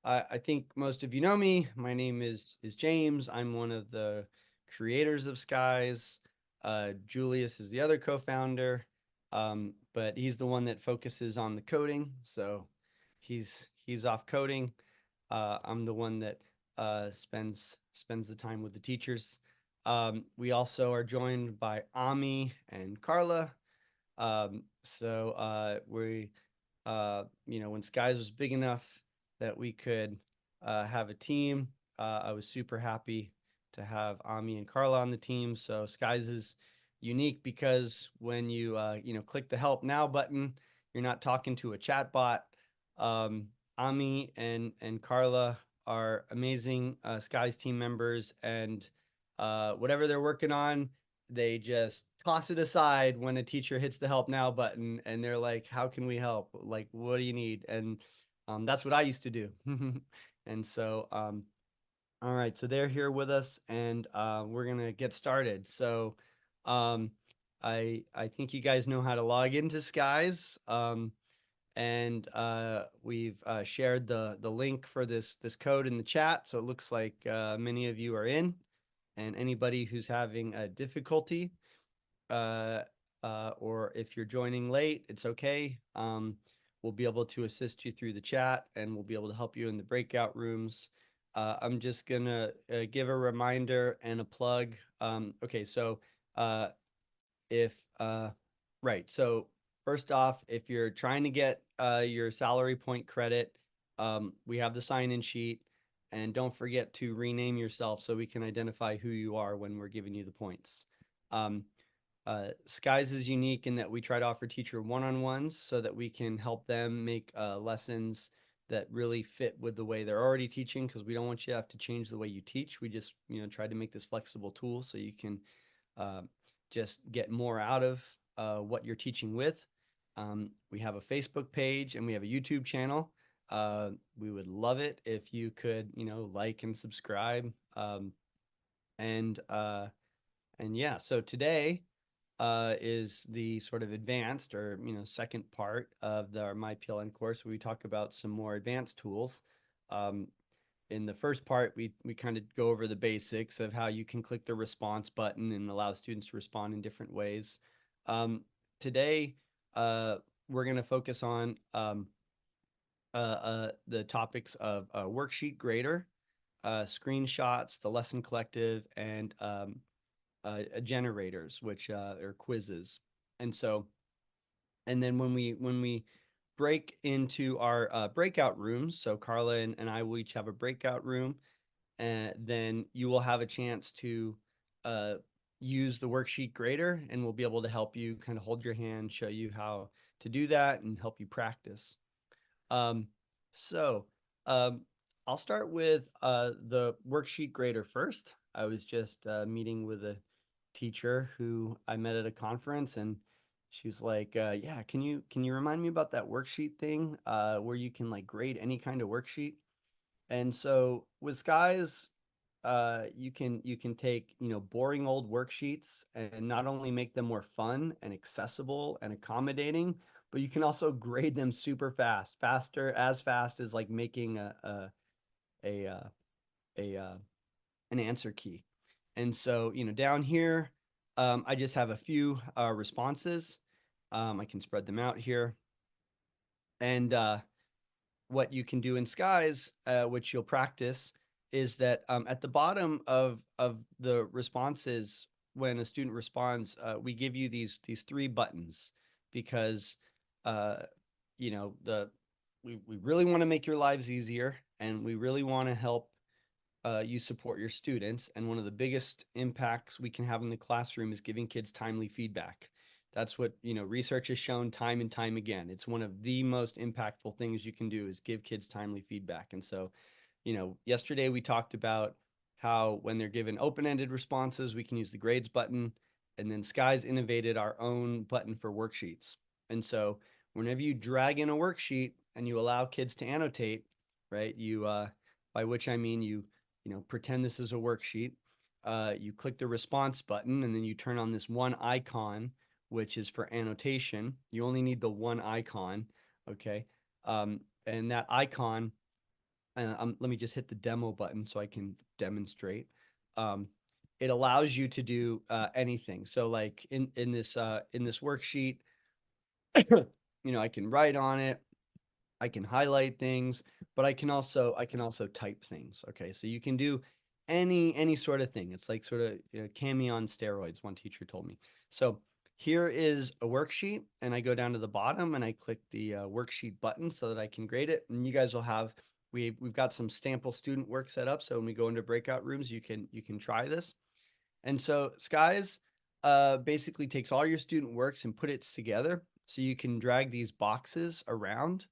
I think most of you know me. My name is James. I'm one of the creators of Skies. Julius is the other co-founder, but he's the one that focuses on the coding. So he's off coding. I'm the one that spends the time with the teachers. We also are joined by Ami and Carla. When Skies was big enough that we could have a team, I was super happy to have Ami and Carla on the team. So Skies is unique because when you click the Help Now button, you're not talking to a chat bot. Um, Ami and Carla are amazing Skies team members, and whatever they're working on, they just toss it aside when a teacher hits the help now button and they're like, how can we help? Like, what do you need? And that's what I used to do. And so, all right, so they're here with us and we're going to get started. So, um, I think you guys know how to log into Skies. And we've shared the link for this code in the chat. So it looks like many of you are in, and anybody who's having a difficulty, uh, or if you're joining late, it's okay. We'll be able to assist you through the chat and we'll be able to help you in the breakout rooms. I'm just gonna give a reminder and a plug. Okay, so uh, if right, so first off, if you're trying to get your salary point credit, we have the sign-in sheet, and don't forget to rename yourself so we can identify who you are when we're giving you the points. Um, Skies is unique in that we try to offer teacher one-on-ones so that we can help them make lessons that really fit with the way they're already teaching, because we don't want you to have to change the way you teach. We just, try to make this flexible tool so you can uh, just get more out of what you're teaching with. We have a Facebook page and we have a YouTube channel. We would love it if you could, like and subscribe. And and yeah, so today is the sort of advanced or second part of our MyPLN course where we talk about some more advanced tools. Um, in the first part, we kind of go over the basics of how you can click the response button and allow students to respond in different ways. Today, we're going to focus on the topics of worksheet grader, screenshots, the lesson collective, and generators, which are quizzes. And so, and then when we break into our breakout rooms, so Carla and I will each have a breakout room, and then you will have a chance to uh, use the worksheet grader, and we'll be able to help you kind of hold your hand, show you how to do that, and help you practice. Um, so um, I'll start with the worksheet grader first. I was just meeting with a teacher who I met at a conference, and she was like, "Yeah, can you remind me about that worksheet thing where you can like grade any kind of worksheet?" And so with Skies, you can take boring old worksheets and not only make them more fun and accessible and accommodating, but you can also grade them super fast, faster as fast as like making a a an answer key. And so down here, I just have a few responses. I can spread them out here, and what you can do in Skies, which you'll practice, is that at the bottom of the responses, when a student responds, we give you these three buttons because uh, the we really want to make your lives easier and we really want to help you support your students. And one of the biggest impacts we can have in the classroom is giving kids timely feedback. That's what, research has shown time and time again. It's one of the most impactful things you can do is give kids timely feedback. And so, yesterday we talked about how when they're given open-ended responses, we can use the grades button. And then Skies innovated our own button for worksheets. And so whenever you drag in a worksheet and you allow kids to annotate, right, by which I mean pretend this is a worksheet. You click the response button and then you turn on this one icon, which is for annotation. You only need the one icon, okay? And that icon let me just hit the demo button so I can demonstrate. Um, it allows you to do anything. So like in this worksheet, I can write on it, I can highlight things, but I can also type things. Okay, so you can do any sort of thing. It's like sort of Cami on steroids. One teacher told me. So here is a worksheet, and I go down to the bottom and I click the worksheet button so that I can grade it. And you guys will have we've got some sample student work set up. So when we go into breakout rooms, you can try this. And so Skies basically takes all your student works and put it together. So you can drag these boxes around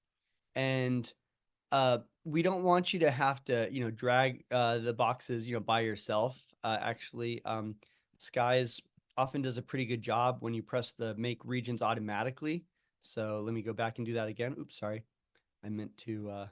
and we don't want you to have to drag the boxes by yourself. Actually, Skies often does a pretty good job when you press the make regions automatically. So let me go back and do that again. Oops, sorry. I meant to uh,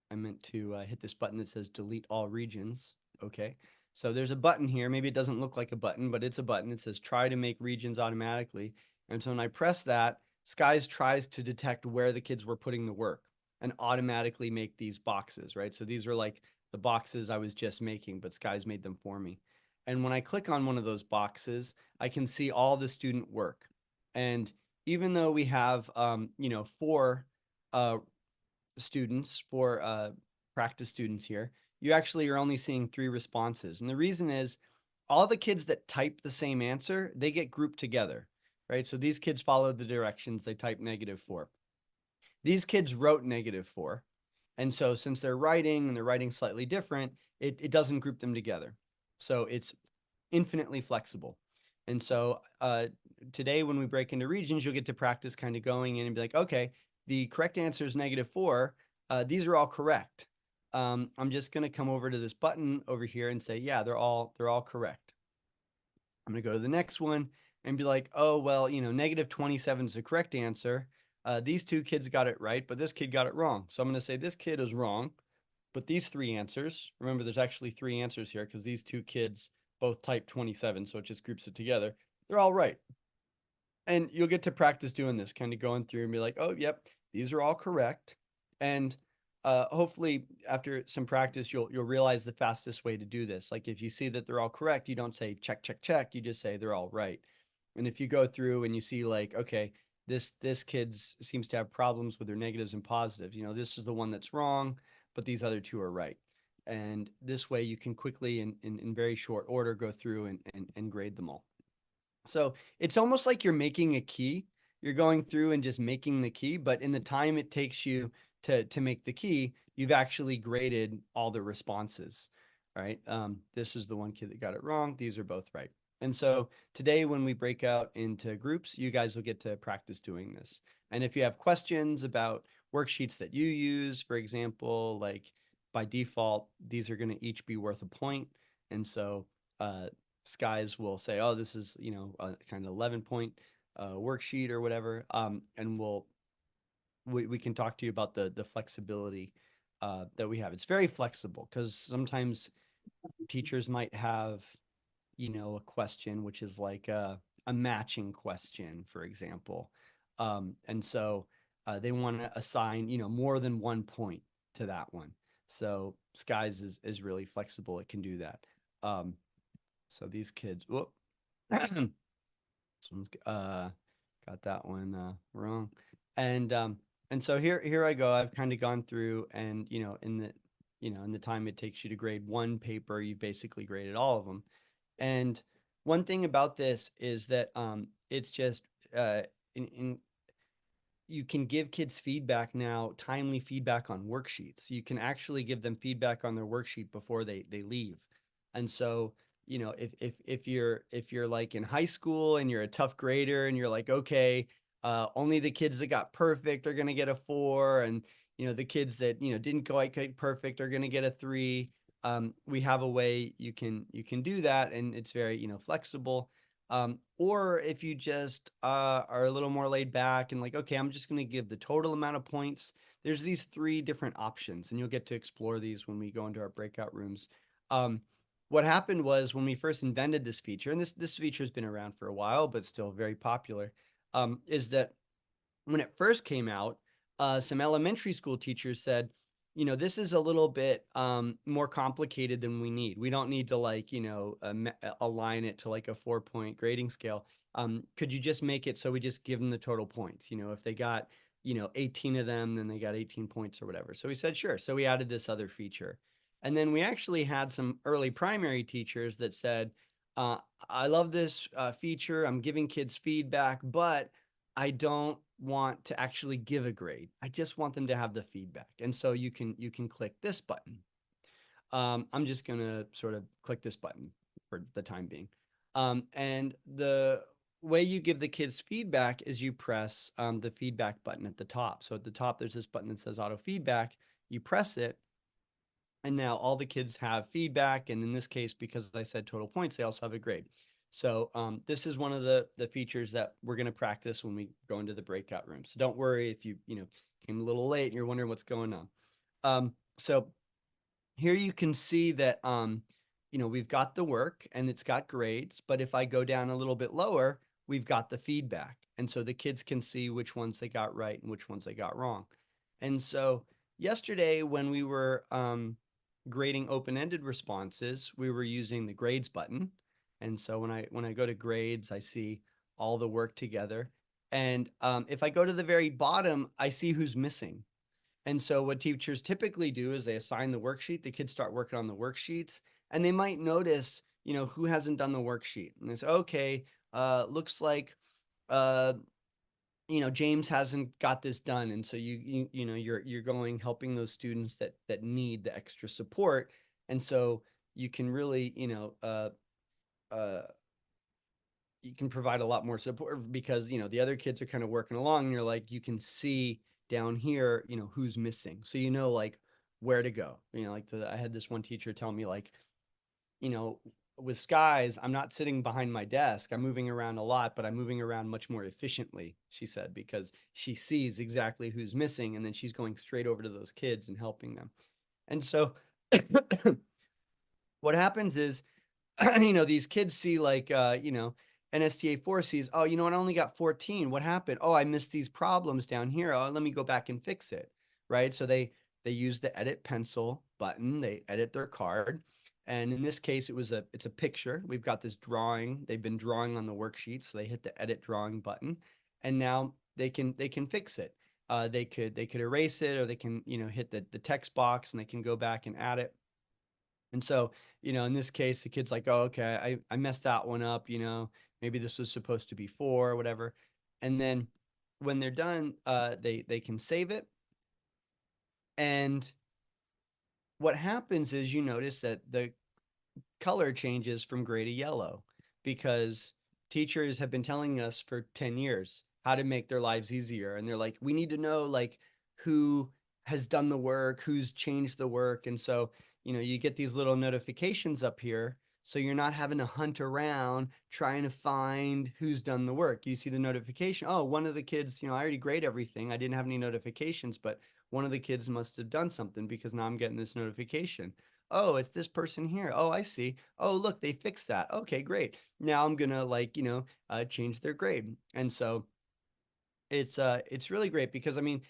I meant to hit this button that says delete all regions. Okay. So there's a button here. Maybe it doesn't look like a button, but it's a button. It says try to make regions automatically. And so when I press that, Skies tries to detect where the kids were putting the work and automatically make these boxes, right? So these are like the boxes I was just making, but Skies made them for me. And when I click on one of those boxes, I can see all the student work. And even though we have, four uh, students, for practice students here, you actually are only seeing three responses. And the reason is all the kids that type the same answer, they get grouped together, right? So these kids followed the directions, they type -4. These kids wrote -4. And so since they're writing and they're writing slightly different, it doesn't group them together. So it's infinitely flexible. And so today, when we break into regions, you'll get to practice kind of going in and be like, okay, the correct answer is -4. These are all correct. I'm just going to come over to this button over here and say, yeah, they're all correct. I'm going to go to the next one and be like, oh, well, -27 is the correct answer. These two kids got it right, but this kid got it wrong. So I'm going to say this kid is wrong. But these three answers, remember there's actually three answers here because these two kids both typed 27, so it just groups it together. They're all right. And you'll get to practice doing this, kind of going through and be like, oh, yep, these are all correct. And hopefully after some practice, you'll realize the fastest way to do this. Like if you see that they're all correct, you don't say check, check, check. You just say they're all right. And if you go through and you see like, okay, this kid seems to have problems with their negatives and positives. This is the one that's wrong, but these other two are right. And this way you can quickly in very short order go through and grade them all. So it's almost like you're making a key. You're going through and just making the key, but in the time it takes you to make the key, you've actually graded all the responses. Right? This is the one kid that got it wrong. These are both right. And so today, when we break out into groups, you guys will get to practice doing this. And if you have questions about worksheets that you use, for example, like by default, these are going to each be worth a point. And so Skies will say, oh, this is, a kind of 11-point worksheet or whatever. And we can talk to you about the flexibility that we have. It's very flexible because sometimes teachers might have, a question which is like a matching question, for example. And so they want to assign, more than 1 point to that one. So Skies is really flexible. It can do that. So these kids, whoop, this one's got that one wrong. And so here I go. I've kind of gone through and in the time it takes you to grade one paper, you've basically graded all of them. And one thing about this is that it's just in you can give kids feedback now, timely feedback on worksheets. You can actually give them feedback on their worksheet before they leave. And so, if you're like in high school and you're a tough grader and you're like, okay, only the kids that got perfect are gonna get a 4, and the kids that didn't quite perfect are gonna get a 3. We have a way you can do that, and it's very flexible. Or if you just are a little more laid back and like, okay, I'm just going to give the total amount of points. There's these three different options, and you'll get to explore these when we go into our breakout rooms. What happened was when we first invented this feature, and this feature has been around for a while, but still very popular, is that when it first came out, some elementary school teachers said, this is a little bit more complicated than we need. We don't need to like, align it to like a 4 point grading scale. Could you just make it so we just give them the total points? If they got, 18 of them, then they got 18 points or whatever. So we said, sure. So we added this other feature. And then we actually had some early primary teachers that said, uh, I love this feature. I'm giving kids feedback, but I don't want to actually give a grade. I just want them to have the feedback. And so you can click this button. I'm just gonna sort of click this button for the time being. And the way you give the kids feedback is you press the feedback button at the top. So at the top, there's this button that says auto feedback. You press it, and now all the kids have feedback. And in this case, because I said total points, they also have a grade. So this is one of the features that we're going to practice when we go into the breakout room. So don't worry if you came a little late and you're wondering what's going on. So here you can see that we've got the work and it's got grades, but if I go down a little bit lower, we've got the feedback. And so the kids can see which ones they got right and which ones they got wrong. And so yesterday when we were grading open-ended responses, we were using the grades button. And so when I go to grades, I see all the work together. And if I go to the very bottom, I see who's missing. And so what teachers typically do is they assign the worksheet, the kids start working on the worksheets, and they might notice, who hasn't done the worksheet. And they say, okay, looks like uh, James hasn't got this done. And so you're going helping those students that need the extra support. And so you can really, uh you can provide a lot more support because the other kids are kind of working along and you're like you can see down here who's missing, so like where to go. Like I had this one teacher tell me like you know with skies, I'm not sitting behind my desk, I'm moving around a lot, but I'm moving around much more efficiently, she said, because she sees exactly who's missing and then she's going straight over to those kids and helping them. And so what happens is these kids see like, NSTA 4 sees, oh, I only got 14. What happened? Oh, I missed these problems down here. Oh, let me go back and fix it. Right. So they use the edit pencil button. They edit their card. And in this case, it's a picture. We've got this drawing. They've been drawing on the worksheet. So they hit the edit drawing button. And now they can fix it. They could erase it, or they can, hit the text box and they can go back and add it. And so, in this case, the kid's like, oh, okay, I messed that one up, maybe this was supposed to be 4 or whatever. And then when they're done, they can save it. And what happens is you notice that the color changes from gray to yellow because teachers have been telling us for 10 years how to make their lives easier. And they're like, we need to know like who has done the work, who's changed the work. And so, you get these little notifications up here. So you're not having to hunt around trying to find who's done the work. You see the notification. Oh, one of the kids, I already grade everything. I didn't have any notifications, but one of the kids must have done something because now I'm getting this notification. Oh, it's this person here. Oh, I see. Oh, look, they fixed that. Okay, great. Now I'm gonna like, change their grade. And so it's really great because I mean,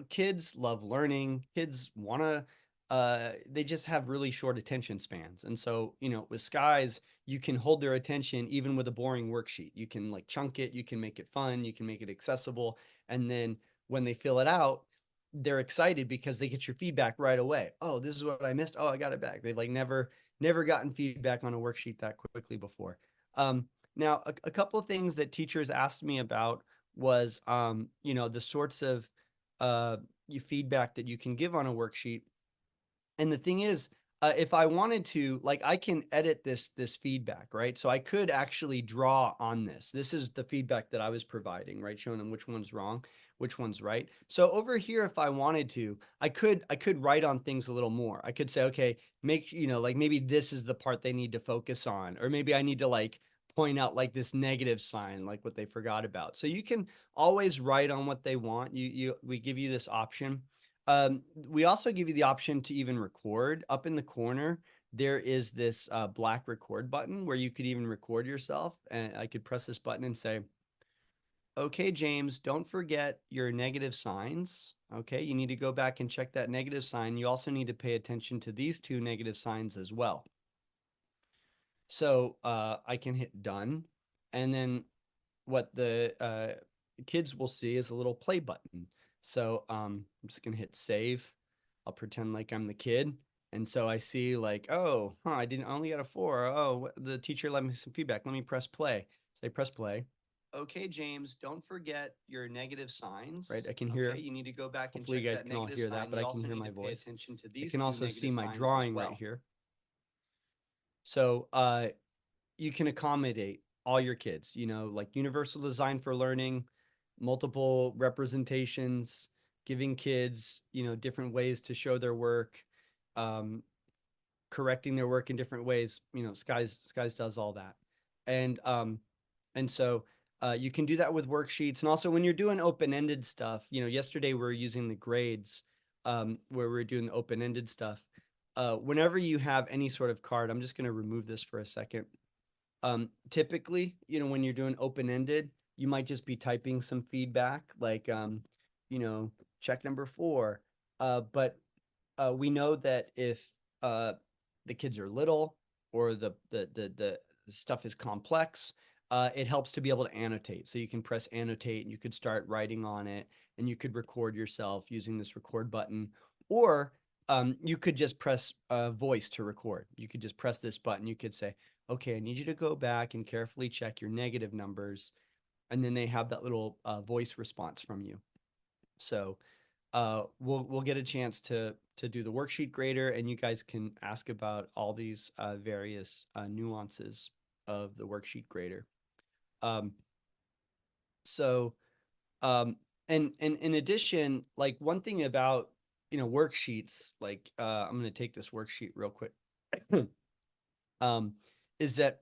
kids love learning. Kids wanna they just have really short attention spans. And so, with skies, you can hold their attention even with a boring worksheet. You can like chunk it, you can make it fun, you can make it accessible, and then when they fill it out, they're excited because they get your feedback right away. Oh, this is what I missed. Oh, I got it back. They've like never gotten feedback on a worksheet that quickly before. Now, a couple of things that teachers asked me about was, the sorts of feedback that you can give on a worksheet. And the thing is, if I wanted to, like, I can edit this feedback, right? So I could actually draw on this. This is the feedback that I was providing, right? Showing them which one's wrong, which one's right. So over here, if I wanted to, I could write on things a little more. I could say, okay, make, like maybe this is the part they need to focus on, or maybe I need to like point out like this negative sign, like what they forgot about. So you can always write on what they want. We give you this option. We also give you the option to even record. Up in the corner, there is this black record button where you could even record yourself. And I could press this button and say, Okay, James, don't forget your negative signs. Okay, you need to go back and check that negative sign. You also need to pay attention to these two negative signs as well. So I can hit done. And then what the kids will see is a little play button. So I'm just going to hit save. I'll pretend like I'm the kid. And so I see like, oh, huh, I only got a four. Oh, the teacher left me some feedback. Let me press play. Say press play. Okay, James, don't forget your negative signs. Right, I can hear. Okay, you need to go back and check that negative sign. Hopefully you guys can all hear that, but I can hear my voice. Pay attention to these. I can also see my drawing right here. So you can accommodate all your kids, like universal design for learning, multiple representations, giving kids, different ways to show their work, um, correcting their work in different ways. Skies does all that. And so you can do that with worksheets. And also when you're doing open-ended stuff, yesterday we were using the grades where we are doing the open-ended stuff. Whenever you have any sort of card, I'm just going to remove this for a second. Typically, when you're doing open-ended, you might just be typing some feedback like, check number 4. But we know that if uh, the kids are little or the stuff is complex, it helps to be able to annotate. So you can press annotate and you could start writing on it and you could record yourself using this record button. Or you could just press voice to record. You could just press this button. You could say, okay, I need you to go back and carefully check your negative numbers. And then they have that little voice response from you. So we'll get a chance to do the worksheet grader, and you guys can ask about all these various nuances of the worksheet grader. Um, so and in addition, like one thing about worksheets, like I'm going to take this worksheet real quick, is that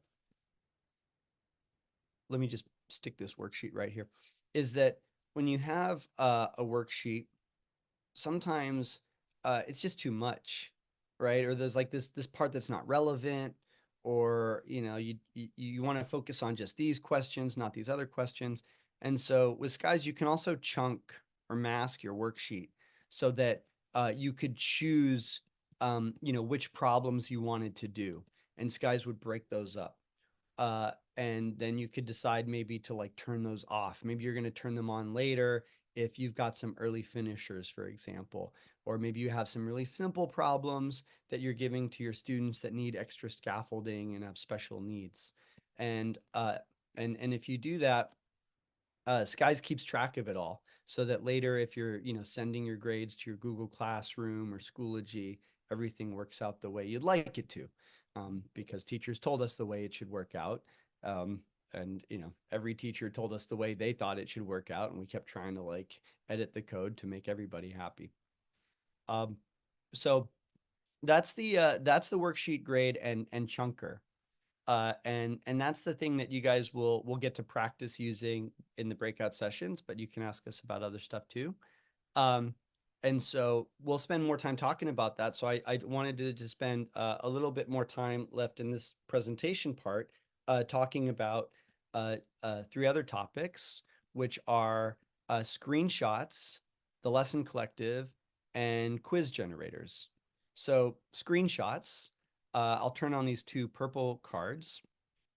let me just stick this worksheet right here. Is that when you have a worksheet, sometimes it's just too much, right? Or there's like this part that's not relevant, or you want to focus on just these questions, not these other questions. And so with Skies, you can also chunk or mask your worksheet so that you could choose, which problems you wanted to do, and Skies would break those up. And then you could decide maybe to like turn those off. Maybe you're going to turn them on later if you've got some early finishers, for example, or maybe you have some really simple problems that you're giving to your students that need extra scaffolding and have special needs. And if you do that, Skies keeps track of it all, so that later, if you're sending your grades to your Google Classroom or Schoology, everything works out the way you'd like it to, because teachers told us the way it should work out. And every teacher told us the way they thought it should work out, and we kept trying to like edit the code to make everybody happy. So that's the worksheet grade and chunker. And that's the thing that you guys will get to practice using in the breakout sessions, but you can ask us about other stuff too. Um, and so we'll spend more time talking about that. So I wanted to spend a little bit more time left in this presentation part talking about 3 other topics, which are screenshots, the lesson collective, and quiz generators. So screenshots, I'll turn on these 2 purple cards,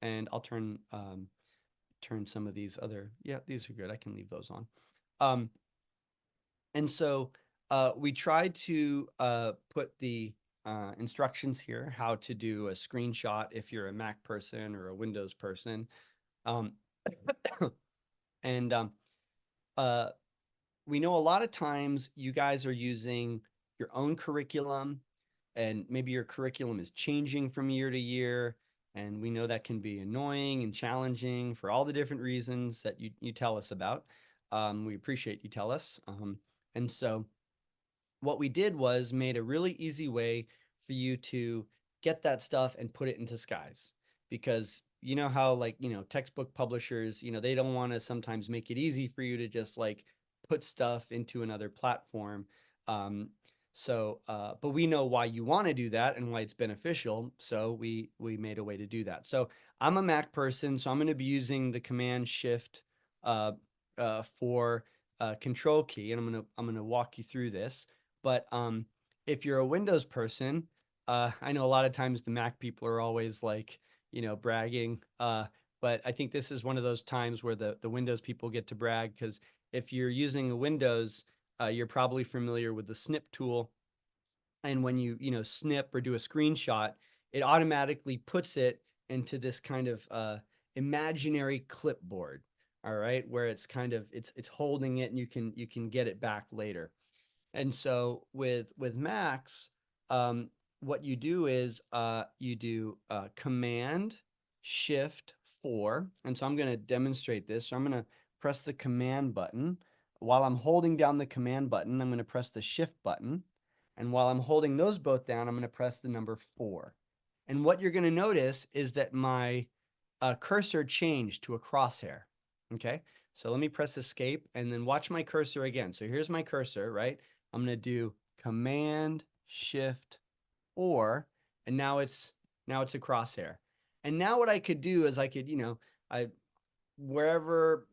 and I'll turn some of these other, yeah, these are good. I can leave those on. And so we tried to put the instructions here, how to do a screenshot if you're a Mac person or a Windows person. Um, and we know a lot of times you guys are using your own curriculum, and maybe your curriculum is changing from year to year. And we know that can be annoying and challenging for all the different reasons that you tell us about. We appreciate you tell us. And so what we did was made a really easy way for you to get that stuff and put it into Skies, because you know how like textbook publishers, they don't want to sometimes make it easy for you to just like put stuff into another platform. But we know why you want to do that and why it's beneficial, so we made a way to do that. So I'm a Mac person, so I'm going to be using the Command Shift for control key, and I'm gonna walk you through this. But if you're a Windows person, I know a lot of times the Mac people are always like, bragging. But I think this is one of those times where the Windows people get to brag, because if you're using a Windows, you're probably familiar with the snip tool. And when you snip or do a screenshot, it automatically puts it into this kind of imaginary clipboard. All right, where it's kind of it's holding it, and you can get it back later. And so with Macs, what you do is you do Command Shift 4. And so I'm going to demonstrate this. So I'm going to press the Command button. While I'm holding down the Command button, I'm going to press the Shift button. And while I'm holding those both down, I'm going to press the number 4. And what you're going to notice is that my cursor changed to a crosshair. Okay, so let me press Escape and then watch my cursor again. So here's my cursor, right? I'm going to do Command Shift 4, and now it's a crosshair. And now what I could do is I could, I wherever,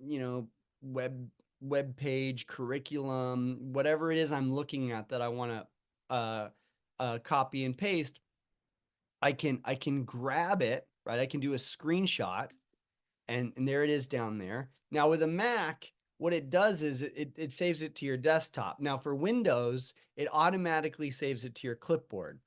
web page, curriculum, whatever it is I'm looking at that I want to copy and paste, I can grab it, right? I can do a screenshot, and there it is down there. Now with a Mac, what it does is it saves it to your desktop. Now for Windows, it automatically saves it to your clipboard.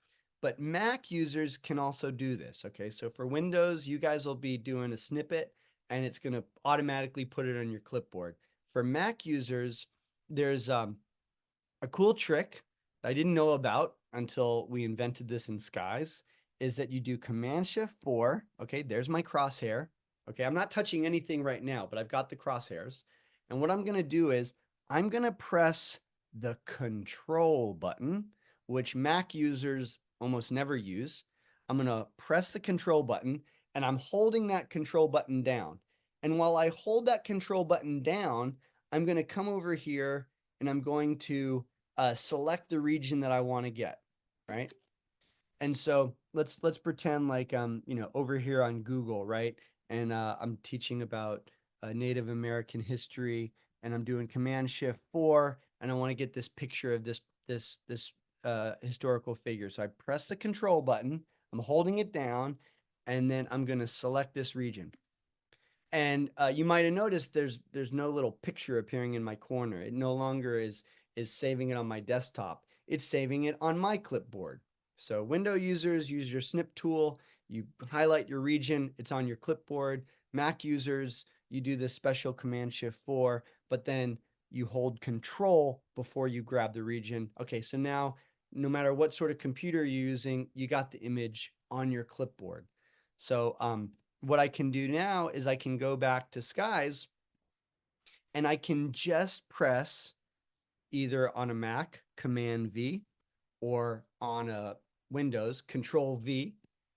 But Mac users can also do this, okay? So for Windows, you guys will be doing a snippet, and it's going to automatically put it on your clipboard. For Mac users, there's a cool trick I didn't know about until we invented this in Skies, is that you do Command Shift 4. Okay, there's my crosshair. Okay, I'm not touching anything right now, but I've got the crosshairs. And what I'm going to do is I'm going to press the Control button, which Mac users almost never use. I'm going to press the Control button, and I'm holding that Control button down. And while I hold that Control button down, I'm going to come over here, and I'm going to select the region that I want to get, right? And so let's pretend like over here on Google, right? And I'm teaching about Native American history, and I'm doing Command Shift 4, and I want to get this picture of this historical figure. So I press the Control button, I'm holding it down, and then I'm going to select this region. And you might have noticed there's no little picture appearing in my corner. It no longer is saving it on my desktop. It's saving it on my clipboard. So Window users use your snip tool. You highlight your region. It's on your clipboard. Mac users, you do this special Command Shift 4, but then you hold Control before you grab the region. Okay, so now no matter what sort of computer you're using, you got the image on your clipboard. So what I can do now is I can go back to Skies, and I can just press either on a Mac, Command V, or on a Windows, Control V,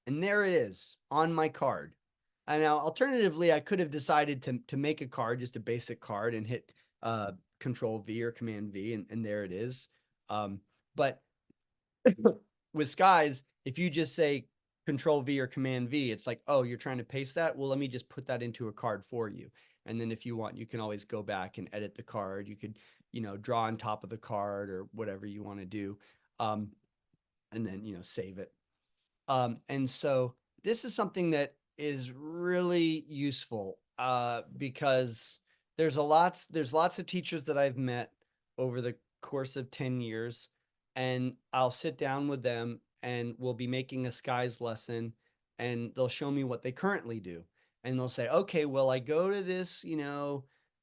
and there it is on my card. And now, alternatively, I could have decided to make a card, just a basic card, and hit Control V or Command V, and there it is. But with Skies, if you just say Control V or Command V, it's like, oh, you're trying to paste that? Well, let me just put that into a card for you. And then if you want, you can always go back and edit the card. You could, draw on top of the card or whatever you want to do. And then, save it. And so this is something that is really useful because there's lots of teachers that I've met over the course of 10 years, and I'll sit down with them and we'll be making a Skies lesson, and they'll show me what they currently do. And they'll say, okay, well, I go to this,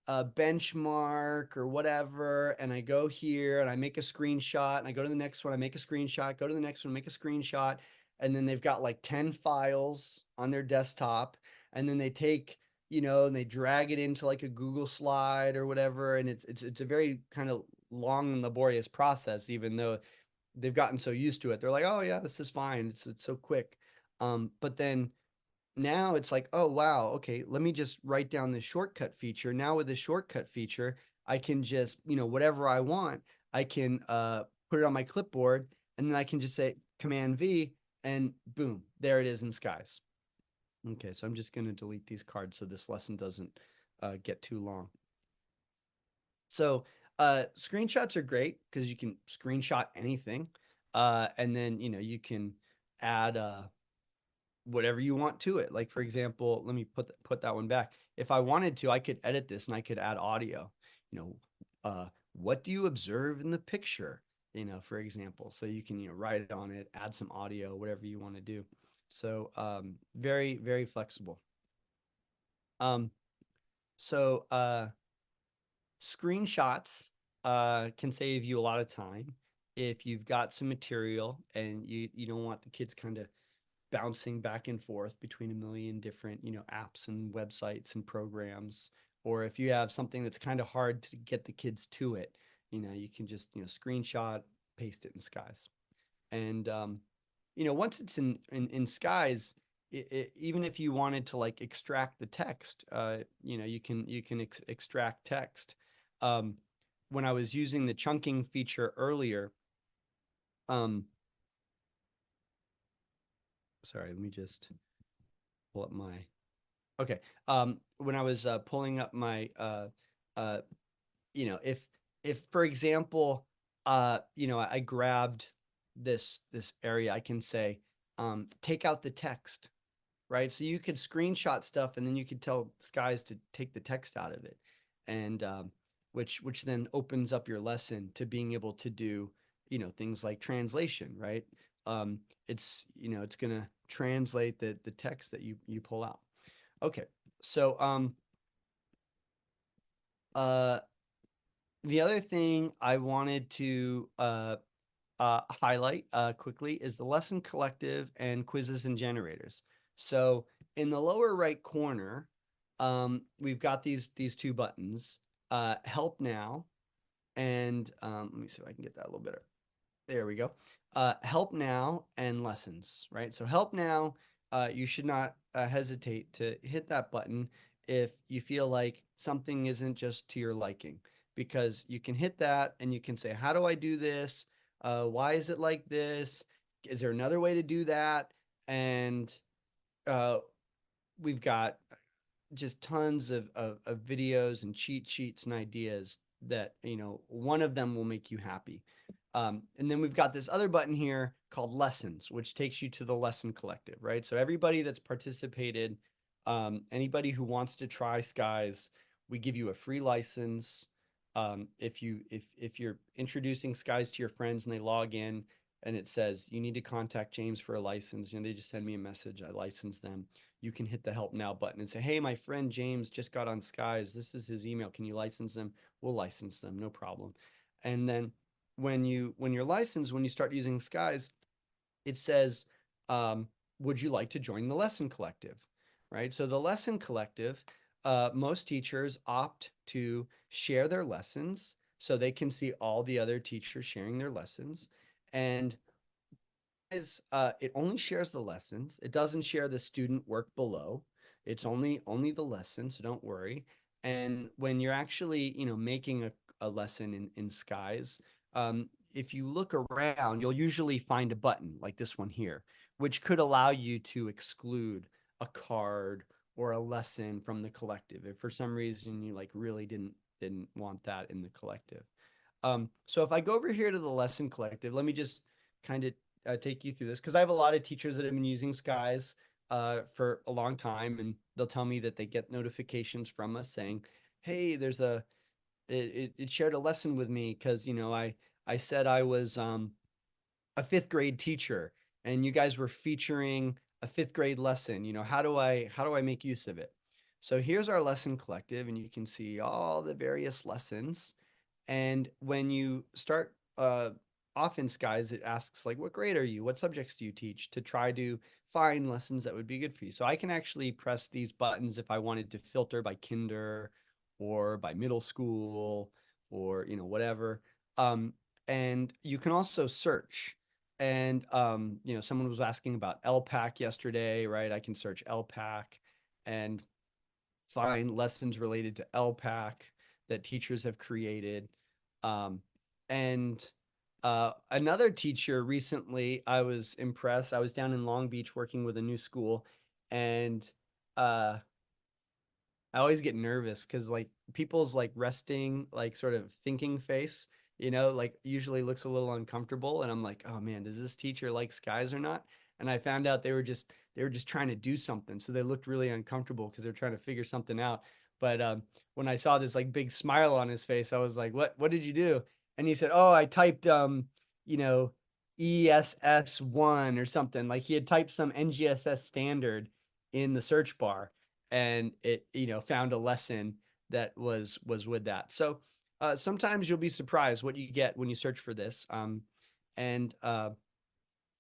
benchmark or whatever, and I go here and I make a screenshot, and I go to the next one, I make a screenshot, go to the next one, make a screenshot, and then they've got like 10 files on their desktop, and then they take, and they drag it into like a Google slide or whatever, and it's a very kind of long and laborious process, even though they've gotten so used to it. They're like, oh yeah, this is fine, it's so quick. But then now it's like, oh wow, okay, let me just write down the shortcut feature. Now with the shortcut feature, I can just, whatever I want, I can put it on my clipboard, and then I can just say Command V, and boom, there it is in Skies. Okay, so I'm just going to delete these cards so this lesson doesn't get too long. So screenshots are great because you can screenshot anything. And then, you can add whatever you want to it. Like for example, let me put that one back. If I wanted to, I could edit this and I could add audio. You know, what do you observe in the picture? For example, so you can write on it, add some audio, whatever you want to do. So very very flexible. Um, so screenshots can save you a lot of time if you've got some material and you don't want the kids kind of bouncing back and forth between a million different, apps and websites and programs. Or if you have something that's kind of hard to get the kids to it, you can just, screenshot, paste it in Skies. And, once it's in Skies, even if you wanted to like extract the text, you can extract text. Um, when I was using the chunking feature earlier, um, sorry, let me just pull up my Okay. When I was pulling up my, uh, if for example, I grabbed this area, I can say, take out the text, right? So you could screenshot stuff, and then you could tell Skies to take the text out of it, and which then opens up your lesson to being able to do, things like translation, right? Um, it's gonna translate the text that you pull out. Okay. So uh the other thing I wanted to highlight quickly is the lesson collective and quizzes and generators. So in the lower right corner, we've got these two buttons, help now, and let me see if I can get that a little better. There we go. Help now and lessons, right? So help now, you should not hesitate to hit that button if you feel like something isn't just to your liking, because you can hit that and you can say, how do I do this? Why is it like this? Is there another way to do that? And uh, we've got just tons of videos and cheat sheets and ideas that, one of them will make you happy. And then we've got this other button here called lessons, which takes you to the lesson collective, right? So everybody that's participated, anybody who wants to try Skies, we give you a free license. If you're introducing Skies to your friends and they log in and it says you need to contact James for a license, they just send me a message, I license them. You can hit the help now button and say, hey, my friend James just got on Skies. This is his email. Can you license them? We'll license them, no problem. And then when you're licensed, when you start using Skies, it says, um, would you like to join the lesson collective? Right? So the lesson collective, most teachers opt to share their lessons so they can see all the other teachers sharing their lessons. And is it only shares the lessons. It doesn't share the student work below. It's only the lesson, so don't worry. And when you're actually, making a lesson in Skies, if you look around, you'll usually find a button like this one here, which could allow you to exclude a card or a lesson from the collective if for some reason you like really didn't want that in the collective. So if I go over here to the lesson collective, let me just kind of take you through this because I have a lot of teachers that have been using Skies for a long time, and they'll tell me that they get notifications from us saying, "Hey, it shared a lesson with me because I said I was a fifth grade teacher, and you guys were featuring a fifth grade lesson. How do I make use of it?" So here's our lesson collective, and you can see all the various lessons. And when you start off in Skies, it asks like, what grade are you? What subjects do you teach? To try to find lessons that would be good for you. So I can actually press these buttons if I wanted to filter by kinder or by middle school or whatever. Um, and you can also search. And someone was asking about LPAC yesterday, right? I can search LPAC and find lessons related to LPAC that teachers have created. Um, and another teacher recently, I was impressed. I was down in Long Beach working with a new school, and uh, I always get nervous because like people's like resting, like sort of thinking face, like usually looks a little uncomfortable. And I'm like, oh man, does this teacher like skies or not? And I found out they were just trying to do something. So they looked really uncomfortable because they're trying to figure something out. But when I saw this like big smile on his face, I was like, what did you do? And he said, oh, I typed you know, ESS1 or something. Like he had typed some NGSS standard in the search bar and it found a lesson that was with that. So sometimes you'll be surprised what you get when you search for this. And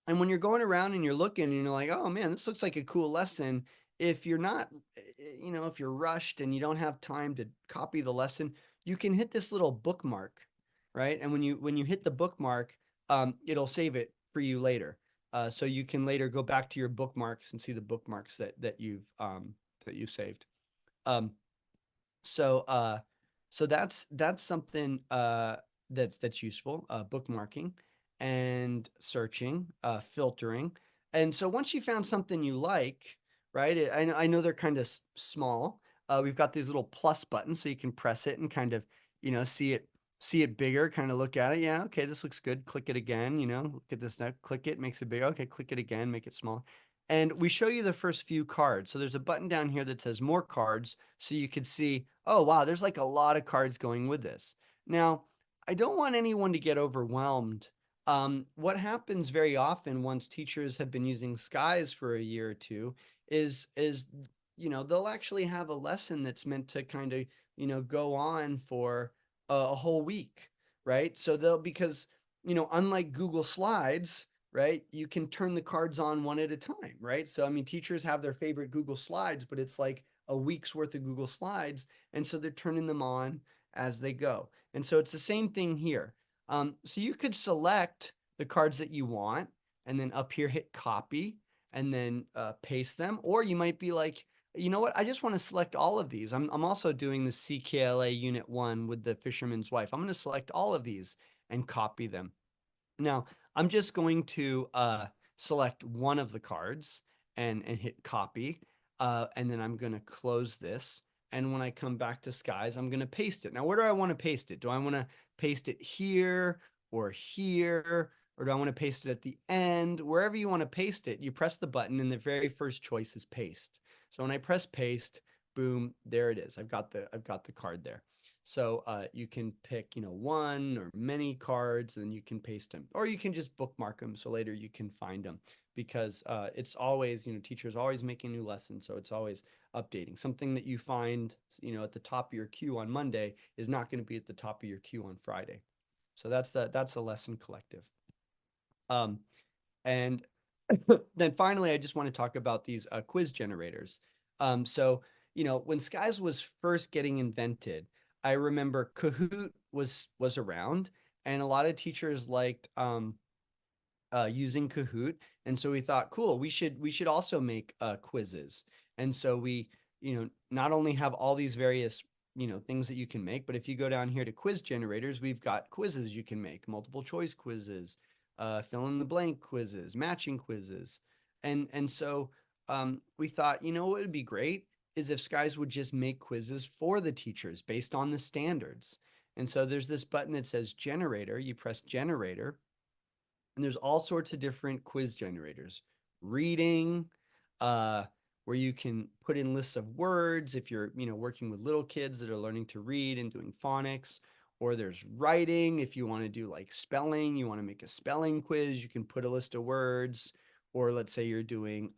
and when you're going around and you're looking and you're like, oh man, this looks like a cool lesson. If you're not, if you're rushed and you don't have time to copy the lesson, you can hit this little bookmark, right? And when you hit the bookmark, it'll save it for you later. So you can later go back to your bookmarks and see the bookmarks that you've saved. Um, so so that's something that's useful, bookmarking and searching, filtering. And so once you found something you like, right? I know they're kind of small. We've got these little plus buttons so you can press it and kind of, see it bigger, kind of look at it. Yeah, okay, this looks good. Click it again, look at this now. Click it, makes it bigger. Okay, click it again, make it small. And we show you the first few cards. So there's a button down here that says more cards. So you could see, oh, wow, there's like a lot of cards going with this. Now, I don't want anyone to get overwhelmed. What happens very often once teachers have been using skies for a year or two is they'll actually have a lesson that's meant to kind of, go on for a whole week, right? So they'll because, unlike Google Slides, right? You can turn the cards on one at a time, right? So, I mean, teachers have their favorite Google Slides, but it's like a week's worth of Google Slides. And so they're turning them on as they go. And so it's the same thing here. So you could select the cards that you want and then up here hit copy and then paste them. Or you might be like, you know what? I just want to select all of these. I'm also doing the CKLA Unit 1 with the Fisherman's Wife. I'm going to select all of these and copy them. Now, I'm just going to select one of the cards and hit copy. And then I'm going to close this. And when I come back to skies, I'm going to paste it. Now, where do I want to paste it? Do I want to paste it here or here? Or do I want to paste it at the end? Wherever you want to paste it, you press the button and the very first choice is paste. So when I press paste, boom, there it is. I've got the card there. So you can pick, one or many cards, and then you can paste them, or you can just bookmark them so later you can find them because it's always, teachers always making new lessons, so it's always updating. Something that you find, at the top of your queue on Monday is not going to be at the top of your queue on Friday. So that's a lesson collective. Um, and then finally, I just want to talk about these quiz generators. So, when Skies was first getting invented, I remember Kahoot was around, and a lot of teachers liked using Kahoot, and so we thought, cool, we should also make quizzes. And so we, not only have all these various things that you can make, but if you go down here to quiz generators, we've got quizzes you can make, multiple choice quizzes, fill in the blank quizzes, matching quizzes, and so we thought, what would be great is if Skies would just make quizzes for the teachers based on the standards. And so there's this button that says generator. You press generator, and there's all sorts of different quiz generators. Reading, uh, where you can put in lists of words if you're, working with little kids that are learning to read and doing phonics. Or there's writing if you want to do like spelling, you want to make a spelling quiz, you can put a list of words. Or let's say you're doing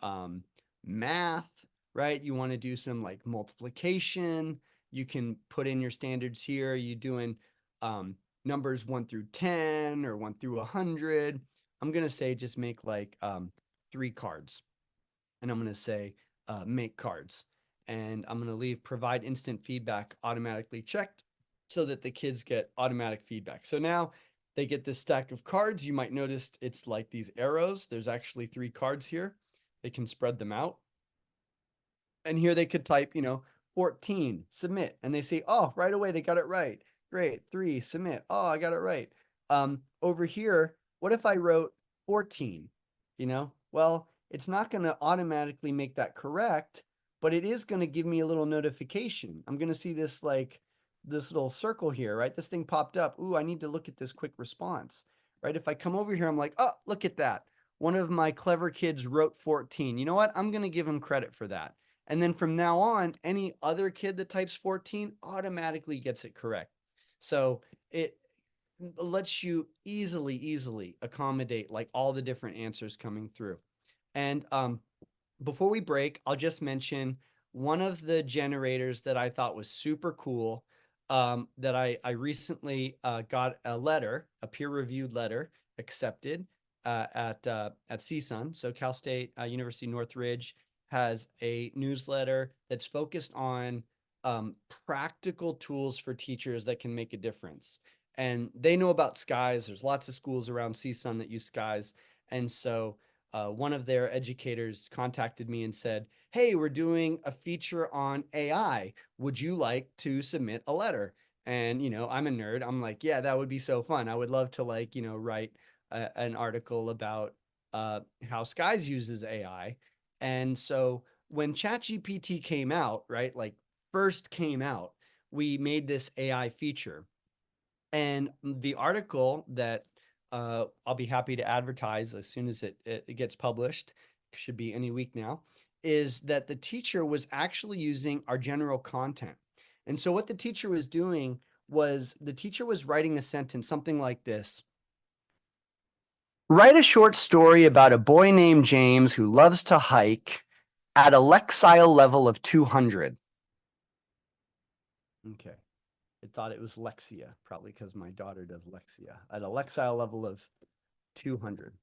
math, right? You want to do some like multiplication. You can put in your standards here. You doing numbers 1 through 10 or 1 through 100. I'm going to say just make like 3 cards. And I'm going to say make cards. And I'm going to leave provide instant feedback automatically checked so that the kids get automatic feedback. So now they get this stack of cards. You might notice it's like these arrows. There's actually 3 cards here. They can spread them out. And here they could type, 14, submit. And they say, oh, right away, they got it right. Great. 3, submit. Oh, I got it right. Over here, what if I wrote 14? Well, it's not going to automatically make that correct, but it is going to give me a little notification. I'm going to see this like this little circle here, right? This thing popped up. Ooh, I need to look at this quick response, right? If I come over here, I'm like, oh, look at that. One of my clever kids wrote 14. You know what? I'm going to give him credit for that. And then from now on, any other kid that types 14 automatically gets it correct. So it lets you easily accommodate like all the different answers coming through. And before we break, I'll just mention one of the generators that I thought was super cool. That I recently got a letter, a peer-reviewed letter, accepted at CSUN. So Cal State University Northridge has a newsletter that's focused on practical tools for teachers that can make a difference. And they know about skies. There's lots of schools around CSUN that use skies, and so one of their educators contacted me and said, hey, we're doing a feature on AI. Would you like to submit a letter? And, I'm a nerd. I'm like, yeah, that would be so fun. I would love to like, write an article about how Skies uses AI. And so when ChatGPT came out, right, like first came out, we made this AI feature. And the article that I'll be happy to advertise as soon as it gets published, should be any week now, is that the teacher was actually using our general content. And so what the teacher was doing was the teacher was writing a sentence, something like this. Write a short story about a boy named James who loves to hike at a Lexile level of 200. Okay. It thought it was Lexia, probably because my daughter does Lexia at a Lexile level of 200.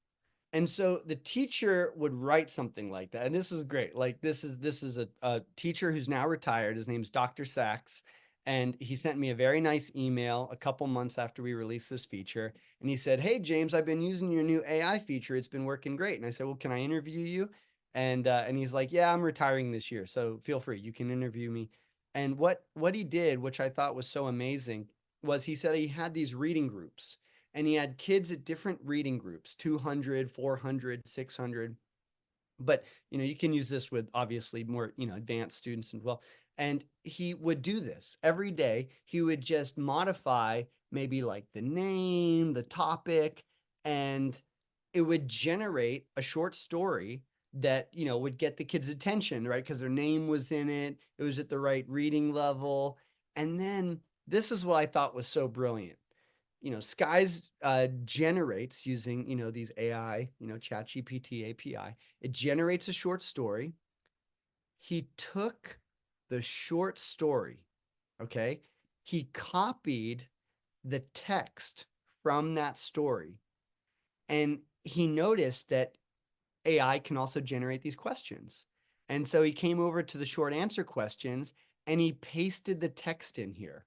And so the teacher would write something like that. And this is great. Like this is a teacher who's now retired. His name's Dr. Sachs. And he sent me a very nice email a couple months after we released this feature. And he said, hey, James, I've been using your new AI feature. It's been working great. And I said, well, can I interview you? And he's like, yeah, I'm retiring this year. So feel free. You can interview me. And what he did, which I thought was so amazing, was he said he had these reading groups and he had kids at different reading groups 200, 400, 600. But you can use this with obviously more advanced students as well. And he would do this every day. He would just modify maybe like the name, the topic, and it would generate a short story that would get the kids attention, right? Because their name was in it, it was at the right reading level. And then this is what I thought was so brilliant. Skies generates using these AI, ChatGPT API. It generates a short story. He took the short story, okay? He copied the text from that story, and he noticed that AI can also generate these questions. And so he came over to the short answer questions and he pasted the text in here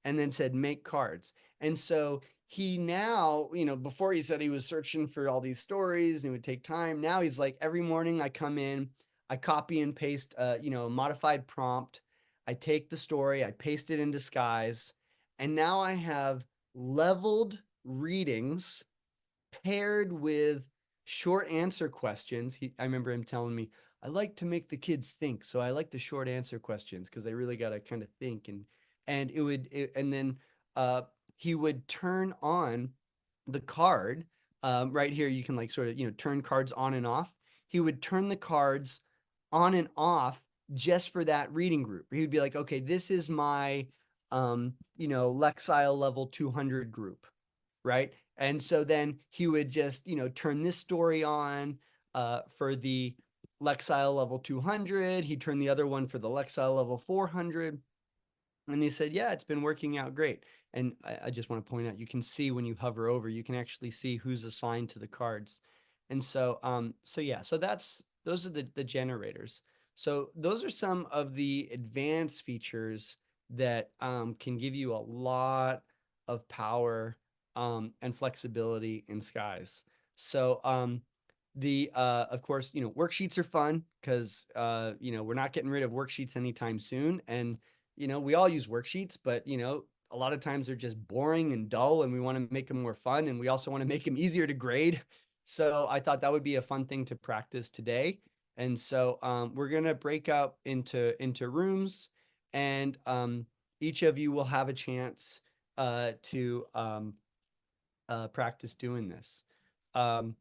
and then said, make cards. And so he now, before he said he was searching for all these stories and it would take time. Now he's like, every morning I come in, I copy and paste, a modified prompt. I take the story, I paste it into Skies, and now I have leveled readings paired with short answer questions. I remember him telling me, I like to make the kids think, so I like the short answer questions because they really got to kind of think. And then he would turn on the card. Right here, you can like sort of turn cards on and off. He would turn the cards on and off just for that reading group. He would be like, okay, this is my Lexile level 200 group, right? And so then he would just, turn this story on for the Lexile level 200. He'd turn the other one for the Lexile level 400. And he said, yeah, it's been working out great. And I just want to point out, you can see when you hover over, you can actually see who's assigned to the cards. And so yeah, so those are the generators. So those are some of the advanced features that can give you a lot of power and flexibility in Skies. So the of course, worksheets are fun because we're not getting rid of worksheets anytime soon. And we all use worksheets, but a lot of times they're just boring and dull and we want to make them more fun and we also want to make them easier to grade. So I thought that would be a fun thing to practice today. And so we're gonna break out into rooms, and each of you will have a chance to practice doing this. Um,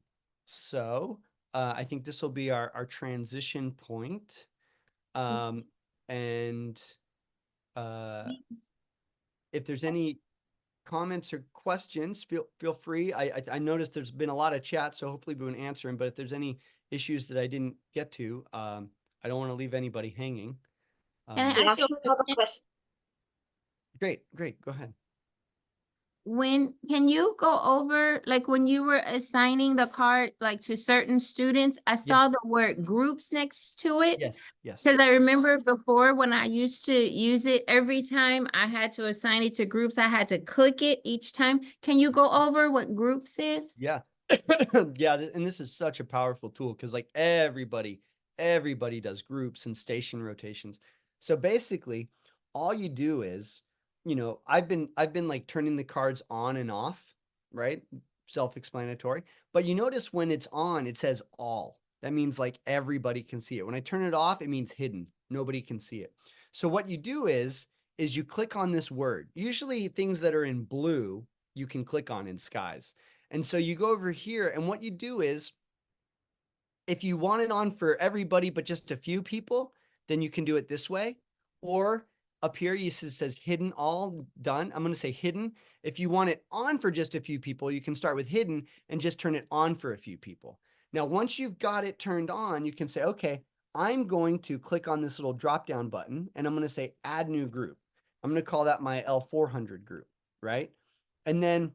so I think this will be our transition point. Um, and uh, if there's any comments or questions, feel free. I noticed there's been a lot of chat, so hopefully we can answer them. But if there's any issues that I didn't get to, I don't want to leave anybody hanging. Can I We ask you actually a have a question? question. Great. Go ahead. When can you go over, like when you were assigning the card like to certain students, I Yeah. saw the word groups next to it. Yes. Because I remember before when I used to use it, every time I had to assign it to groups, I had to click it each time. Can you go over what groups is? Yeah. Yeah, and this is such a powerful tool because like everybody does groups and station rotations. So basically, all you do is, I've been like turning the cards on and off, right? Self-explanatory. But you notice when it's on, it says all. That means like everybody can see it. When I turn it off, it means hidden. Nobody can see it. So what you do is you click on this word. Usually things that are in blue, you can click on in skies. And so you go over here, and what you do is, if you want it on for everybody but just a few people, then you can do it this way. Or up here, it says hidden all done. I'm going to say hidden. If you want it on for just a few people, you can start with hidden and just turn it on for a few people. Now, once you've got it turned on, you can say, okay, I'm going to click on this little drop down button and I'm going to say add new group. I'm going to call that my L400 group, right? And then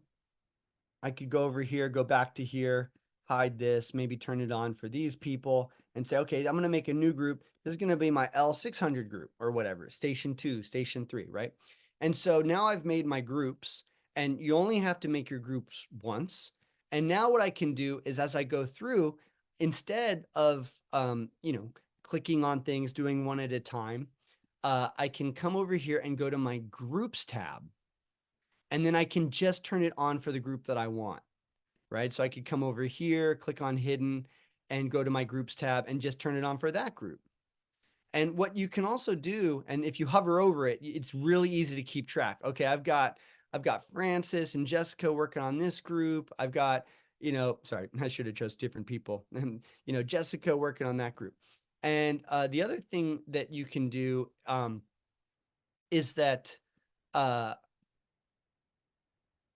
I could go over here, go back to here, hide this, maybe turn it on for these people and say, okay, I'm going to make a new group. This is going to be my L600 group or whatever, station 2, station 3, right? And so now I've made my groups, and you only have to make your groups once. And now what I can do is, as I go through, instead of clicking on things, doing one at a time, I can come over here and go to my groups tab, and then I can just turn it on for the group that I want, right? So I could come over here, click on hidden, and go to my groups tab and just turn it on for that group. And what you can also do, and if you hover over it, it's really easy to keep track. Okay, I've got Francis and Jessica working on this group. I've got, sorry, I should have chose different people. And Jessica working on that group. And the other thing that you can do is that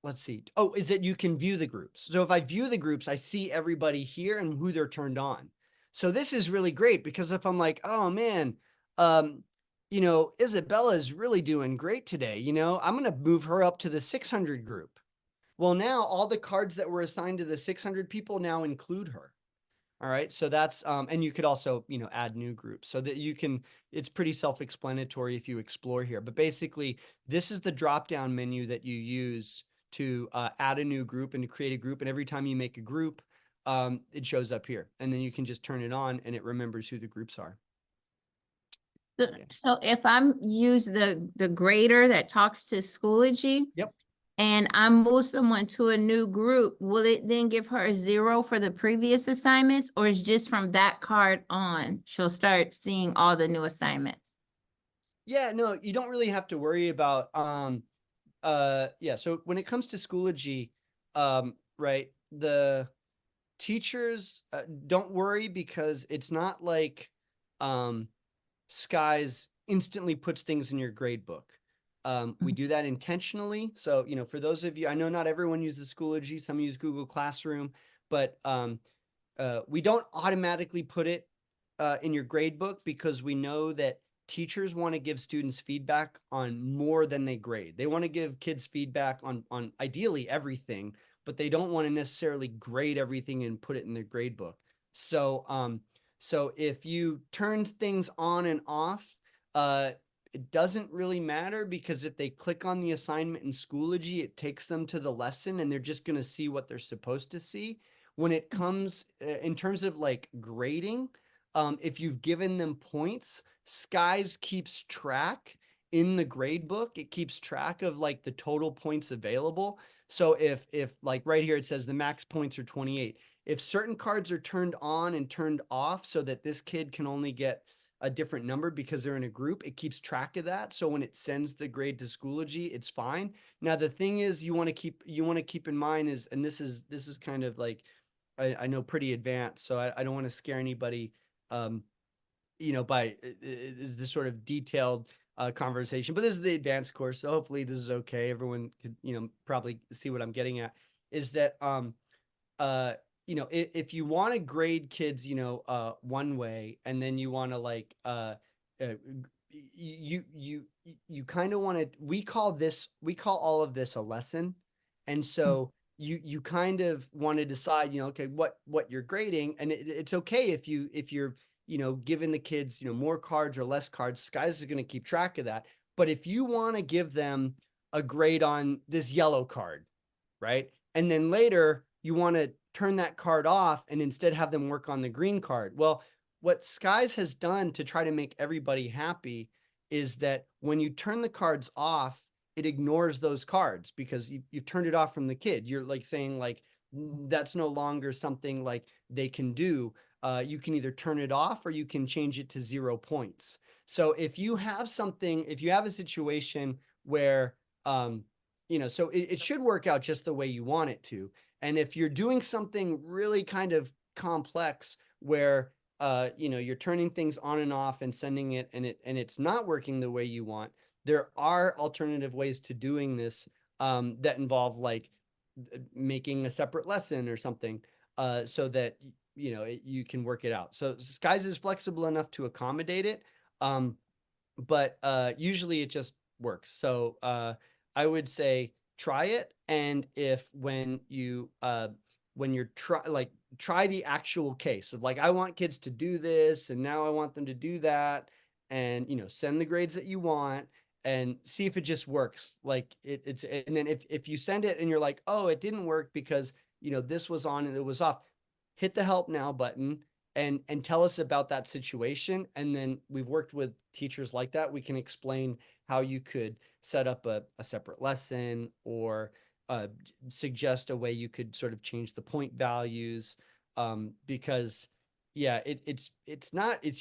let's see. Oh, is that you can view the groups. So if I view the groups, I see everybody here and who they're turned on. So this is really great because if I'm like, oh man, Isabella is really doing great today. I'm going to move her up to the 600 group. Well, now all the cards that were assigned to the 600 people now include her. All right. So that's, and you could also, add new groups so that you can, it's pretty self-explanatory if you explore here. But basically, this is the drop-down menu that you use to add a new group and to create a group. And every time you make a group, it shows up here. And then you can just turn it on and it remembers who the groups are. Yeah. So if I'm use the grader that talks to Schoology. Yep. And I move someone to a new group, will it then give her a 0 for the previous assignments, or is just from that card on, she'll start seeing all the new assignments? Yeah, no, you don't really have to worry about, yeah. So when it comes to Schoology, right, the teachers, don't worry because it's not like, Skies instantly puts things in your grade book. We do that intentionally. So, for those of you, I know not everyone uses Schoology, some use Google Classroom, but we don't automatically put it in your grade book because we know that teachers want to give students feedback on more than they grade. They want to give kids feedback on ideally everything, but they don't want to necessarily grade everything and put it in their grade book. So if you turn things on and off, it doesn't really matter because if they click on the assignment in Schoology, it takes them to the lesson and they're just going to see what they're supposed to see. When it comes in terms of like grading, if you've given them points, Skies keeps track in the grade book. It keeps track of like the total points available. So if like right here it says the max points are 28. if certain cards are turned on and turned off so that this kid can only get a different number because they're in a group, it keeps track of that. So when it sends the grade to Schoology, it's fine. Now the thing is, you want to keep in mind is, and this is kind of like, I know pretty advanced, so I don't want to scare anybody, um, by is this sort of detailed conversation. But this is the advanced course, so hopefully this is okay. Everyone could, probably see what I'm getting at. Is that uh, if you want to grade kids, one way, and then you want to like, uh, you kind of want to, we call all of this a lesson. And so you kind of want to decide, okay, what you're grading. And it's okay if you're, giving the kids, more cards or less cards. Skies is going to keep track of that. But if you want to give them a grade on this yellow card, right? And then later you want to turn that card off and instead have them work on the green card. Well, what Skies has done to try to make everybody happy is that when you turn the cards off, it ignores those cards because you've turned it off from the kid. You're like saying like, that's no longer something like they can do. You can either turn it off or you can change it to 0 points. So if you have a situation where, so it should work out just the way you want it to. And if you're doing something really kind of complex where, you're turning things on and off and sending it and it's not working the way you want, there are alternative ways to doing this, that involve like making a separate lesson or something, so that, you can work it out. So Skies is flexible enough to accommodate it. But usually it just works. So I would say try it, and if when you're try the actual case of like, I want kids to do this and now I want them to do that, and send the grades that you want and see if it just works. Like it's and then if you send it and you're like, oh, it didn't work because this was on and it was off, hit the help now button and tell us about that situation. And then we've worked with teachers like that. We can explain how you could set up a separate lesson, or suggest a way you could sort of change the point values. Because yeah, it's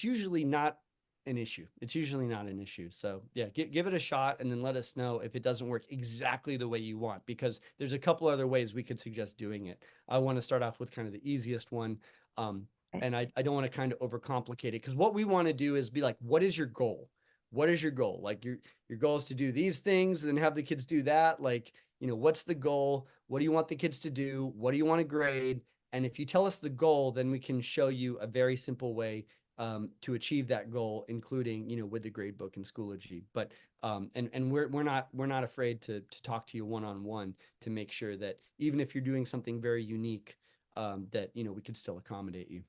usually not an issue. It's usually not an issue. So yeah, give it a shot and then let us know if it doesn't work exactly the way you want, because there's a couple other ways we could suggest doing it. I want to start off with kind of the easiest one. And I don't want to kind of overcomplicate it, because what we want to do is be like, what is your goal? What is your goal? Like your goal is to do these things, and then have the kids do that. Like, what's the goal? What do you want the kids to do? What do you want to grade? And if you tell us the goal, then we can show you a very simple way to achieve that goal, including, with the grade book and Schoology. But and we're not afraid to talk to you one-on-one to make sure that even if you're doing something very unique, that we could still accommodate you.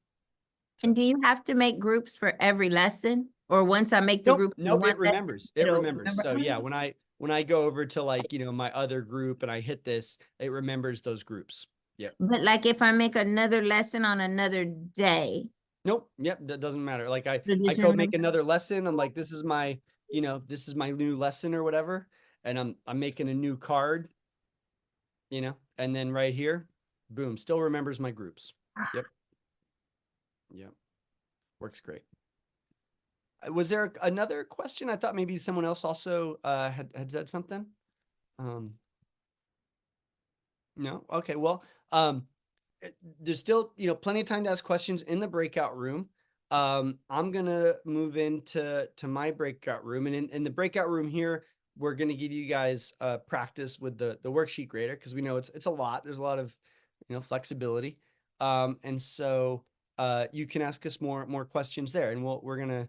And So do you have to make groups for every lesson? Or once I make the group for nope, one it lesson, remembers. It it'll remembers. remember? So yeah, when I go over to like, my other group and I hit this, it remembers those groups. Yep. But like if I make another lesson on another day, Nope. Yep. That doesn't matter. Like I it'll just go make remember? another lesson. I'm like, this is my new lesson or whatever. And I'm making a new card, and then right here, boom, still remembers my groups. Yep. Yep. Works great. Was there another question? I thought maybe someone else also had said something. Um, no? Okay. Well, there's still, plenty of time to ask questions in the breakout room. I'm gonna move into my breakout room, and in the breakout room here, we're gonna give you guys practice with the worksheet grader, because we know it's a lot. There's a lot of flexibility, and so you can ask us more questions there, and we're gonna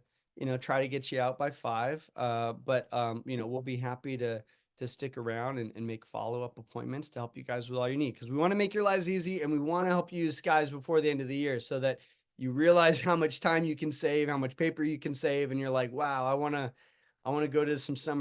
try to get you out by 5. But we'll be happy to stick around and make follow-up appointments to help you guys with all you need, because we want to make your lives easy, and we want to help you use Skies before the end of the year, so that you realize how much time you can save, how much paper you can save, and you're like, wow, I want to go to some summer